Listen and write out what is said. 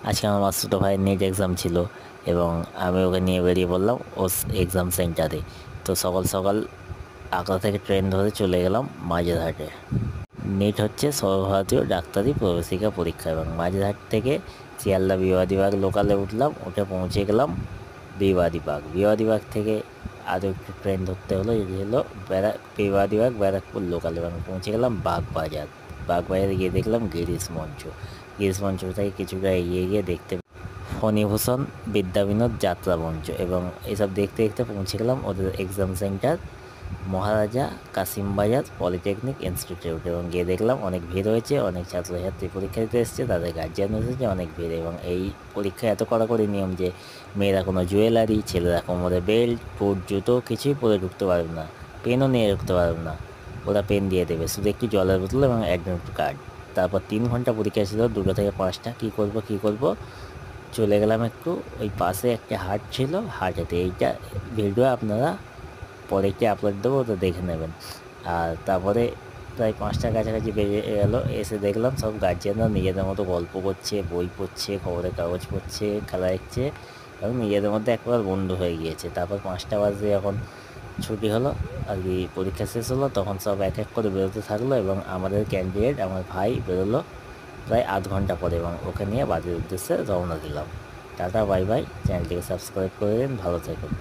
আজকে আমার মাসুতো ভাইয়ের নেট এক্সাম ছিল এবং আমি ওকে নিয়ে বেরিয়ে পড়লাম ও এক্সাম সেন্টারে। তো সকাল সকাল আগ্রা থেকে ট্রেন ধরে চলে গেলাম মাঝেরহাটে। নেট হচ্ছে সর্বভারতীয় ডাক্তারি প্রবেশিকা পরীক্ষা এবং মাঝেরহাট থেকে শিয়ালদা বিবাদীবাগ লোকালে উঠলাম, উঠে পৌঁছে গেলাম বিবাদীবাগ। বিবাদীবাগ থেকে আরও একটু ট্রেন ধরতে হলো, এটি হলো বিবাদীবাগ ব্যারাকপুর লোকাল এবং পৌঁছে গেলাম বাগবাজার। বাগবাজারে গিয়ে দেখলাম গিরিশ মঞ্চ। গিরিশ মঞ্চ থেকে কিছুটা এগিয়ে গিয়ে দেখতে ফণীভূষণ বিদ্যাবিনোদ যাত্রা মঞ্চ এবং এসব দেখতে দেখতে পৌঁছে গেলাম ওদের এক্সাম সেন্টার মহারাজা কাসিম বাজার পলিটেকনিক ইনস্টিটিউট এবং গিয়ে দেখলাম অনেক ভিড় হয়েছে, অনেক ছাত্রছাত্রী পরীক্ষা দিতে এসেছে, তাদের গার্জিয়ান এসেছে, অনেক ভিড়। এবং এই পরীক্ষায় এত কড়াকড়ি নিয়ম যে মেয়েরা কোনো জুয়েলারি, ছেলেরা কোমরে বেল্ট, বুট, জুতো কিছুই পরে ঢুকতে পারবে না, পেনও নিয়ে ঢুকতে পারবে না। ওরা পেন দিয়ে দেবে, শুধু একটি জলের বোতল এবং অ্যাডমিট কার্ড। তারপর 3 ঘন্টা পরীক্ষা ছিল, 2টা থেকে 5টা। কী করব চলে গেলাম একটু ওই পাশে একটা হাট ছিল, হাটেতে। এইটা ভিডিও আপনারা পরে একটি আপলোড দেবো, তো দেখে নেবেন। আর তারপরে প্রায় 5টার কাছাকাছি বেরিয়ে গেলো, এসে দেখলাম সব গার্জিয়ানরা নিজেদের মতো গল্প করছে, বই পড়ছে, খবরের কাগজ পড়ছে, খেলা দেখছে এবং নিজেদের মধ্যে একবার বন্ধু হয়ে গিয়েছে। তারপর 5টা বাজে যখন ছুটি হলো আর কি, পরীক্ষা শেষ হলো, তখন সব এক এক করে বেরোতে থাকলো এবং আমাদের ক্যান্ডিডেট আমার ভাই বেরোলো প্রায় আধ ঘন্টা পরে এবং ওকে নিয়ে বাড়ির উদ্দেশ্যে রওনা দিলাম। Tata, bye bye. চ্যানেলটিকে সাবস্ক্রাইব করে দিন, ভালো থাকুন।